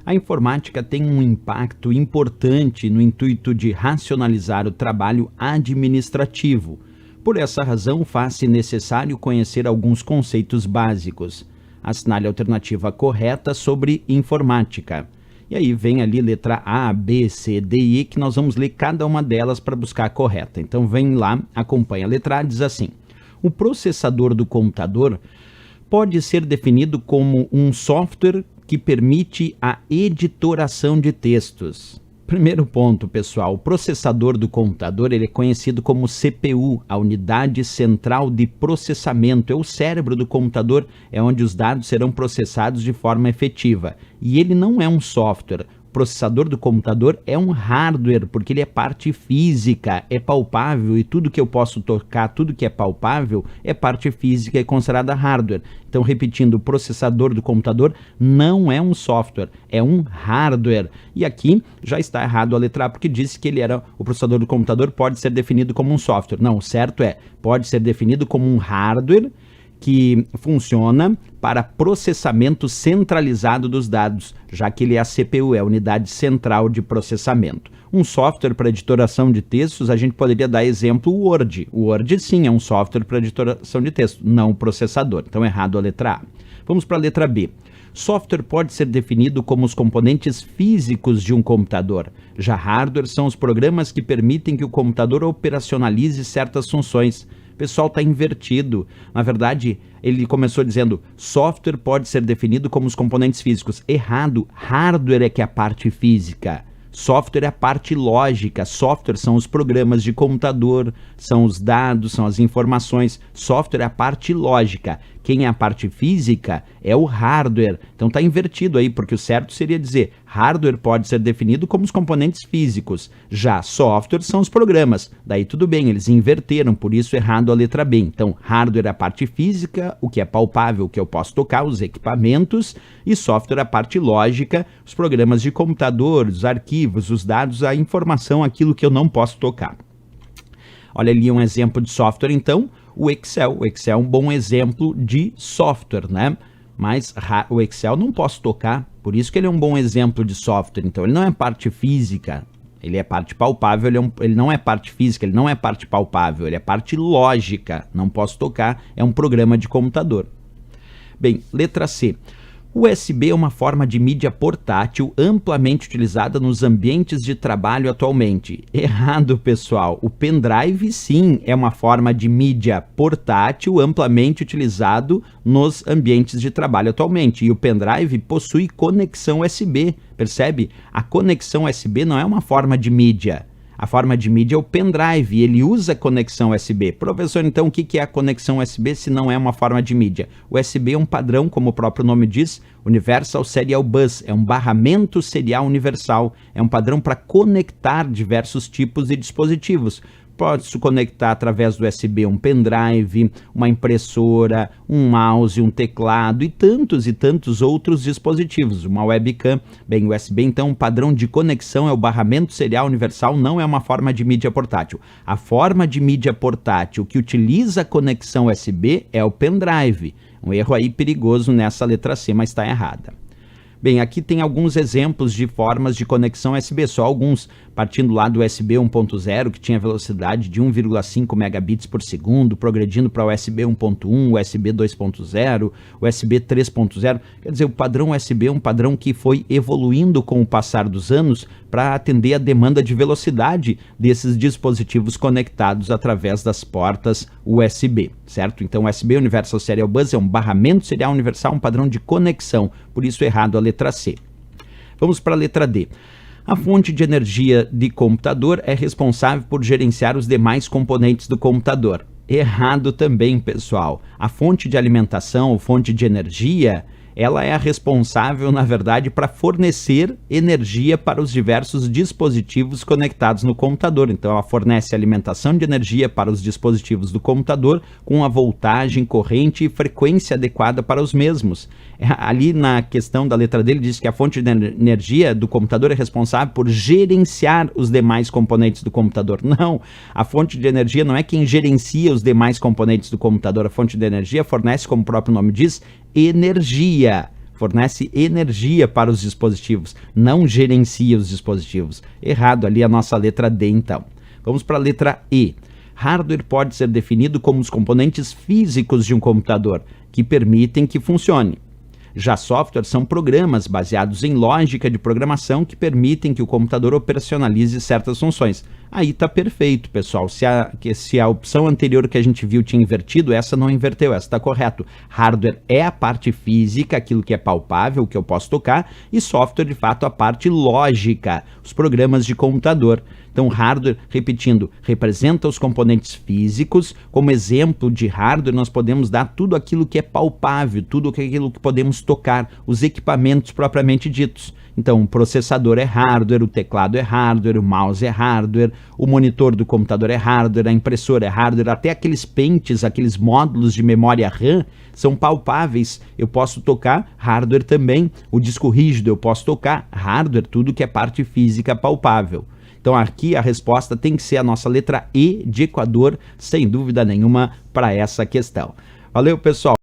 A informática tem um impacto importante no intuito de racionalizar o trabalho administrativo. Por essa razão, faz-se necessário conhecer alguns conceitos básicos. Assinale a alternativa correta sobre informática. E aí vem ali letra A, B, C, D e E, que nós vamos ler cada uma delas para buscar a correta. Então vem lá, acompanha. A letra A diz assim: o processador do computador pode ser definido como um software que permite a editoração de textos. Primeiro ponto, pessoal, o processador do computador ele é conhecido como CPU, a unidade central de processamento. É o cérebro do computador, é onde os dados serão processados de forma efetiva. E ele não é um software. O processador do computador é um hardware, porque ele é parte física, é palpável, e tudo que eu posso tocar, tudo que é palpável, é parte física e é considerada hardware. Então, repetindo, o processador do computador não é um software, é um hardware. E aqui já está errado a letra A, porque disse que o processador do computador pode ser definido como um software. Não, o certo é, pode ser definido como um hardware que funciona para processamento centralizado dos dados, já que ele é a CPU, é a unidade central de processamento. Um software para editoração de textos, a gente poderia dar exemplo o Word. O Word, sim, é um software para editoração de texto, não um processador. Então, errado a letra A. Vamos para a letra B. Software pode ser definido como os componentes físicos de um computador. Já hardware são os programas que permitem que o computador operacionalize certas funções. O pessoal está invertido. Na verdade, ele começou dizendo software pode ser definido como os componentes físicos. Errado, hardware é que é a parte física. Software é a parte lógica. Software são os programas de computador, são os dados, são as informações. Software é a parte lógica. Quem é a parte física é o hardware. Então está invertido aí, porque o certo seria dizer hardware pode ser definido como os componentes físicos. Já software são os programas. Daí tudo bem, eles inverteram, por isso errado a letra B. Então hardware é a parte física, o que é palpável, o que eu posso tocar, os equipamentos, e software é a parte lógica, os programas de computador, os arquivos, os dados, a informação, aquilo que eu não posso tocar. Olha ali um exemplo de software, então, o Excel. O Excel é um bom exemplo de software, né? Mas o Excel não posso tocar, por isso que ele é um bom exemplo de software. Então, ele não é parte física, ele é parte palpável, ele não é parte física, ele não é parte palpável, ele é parte lógica, não posso tocar, é um programa de computador. Bem, letra C. O USB é uma forma de mídia portátil amplamente utilizada nos ambientes de trabalho atualmente. Errado, pessoal. O pendrive, sim, é uma forma de mídia portátil amplamente utilizado nos ambientes de trabalho atualmente. E o pendrive possui conexão USB, percebe? A conexão USB não é uma forma de mídia. A forma de mídia é o pendrive, ele usa conexão USB. Professor, então o que é a conexão USB se não é uma forma de mídia? O USB é um padrão, como o próprio nome diz, Universal Serial Bus, é um barramento serial universal, é um padrão para conectar diversos tipos de dispositivos. Pode-se conectar através do USB um pendrive, uma impressora, um mouse, um teclado e tantos outros dispositivos. Uma webcam. Bem, o USB, então, um padrão de conexão é o barramento serial universal, não é uma forma de mídia portátil. A forma de mídia portátil que utiliza a conexão USB é o pendrive. Um erro aí perigoso nessa letra C, mas está errada. Bem, aqui tem alguns exemplos de formas de conexão USB, só alguns, partindo lá do USB 1.0, que tinha velocidade de 1,5 megabits por segundo, progredindo para o USB 1.1, USB 2.0, USB 3.0. Quer dizer, o padrão USB é um padrão que foi evoluindo com o passar dos anos para atender a demanda de velocidade desses dispositivos conectados através das portas USB, certo? Então, o USB Universal Serial Bus é um barramento serial universal, um padrão de conexão, por isso errado a letra C. Vamos para a letra D. A fonte de energia de computador é responsável por gerenciar os demais componentes do computador. Errado também, pessoal. A fonte de alimentação, ou fonte de energia, ela é a responsável, na verdade, para fornecer energia para os diversos dispositivos conectados no computador. Então, ela fornece alimentação de energia para os dispositivos do computador com a voltagem, corrente e frequência adequada para os mesmos. Ali na questão da letra D, ele diz que a fonte de energia do computador é responsável por gerenciar os demais componentes do computador. Não, a fonte de energia não é quem gerencia os demais componentes do computador. A fonte de energia fornece, como o próprio nome diz, energia. fornece energia para os dispositivos, não gerencia os dispositivos. Errado ali a nossa letra D, então. Vamos para a letra E. Hardware pode ser definido como os componentes físicos de um computador, que permitem que funcione. Já software são programas baseados em lógica de programação que permitem que o computador operacionalize certas funções. Aí está perfeito, pessoal. Se a opção anterior que a gente viu tinha invertido, essa não inverteu, essa está correto. Hardware é a parte física, aquilo que é palpável, que eu posso tocar, e software, de fato, a parte lógica, os programas de computador. Então, hardware, repetindo, representa os componentes físicos. Como exemplo de hardware, nós podemos dar tudo aquilo que é palpável, tudo aquilo que podemos tocar, os equipamentos propriamente ditos. Então, o processador é hardware, o teclado é hardware, o mouse é hardware, o monitor do computador é hardware, a impressora é hardware, até aqueles pentes, aqueles módulos de memória RAM são palpáveis. Eu posso tocar hardware também. O disco rígido eu posso tocar hardware, tudo que é parte física palpável. Então aqui a resposta tem que ser a nossa letra E de Equador, sem dúvida nenhuma, para essa questão. Valeu, pessoal!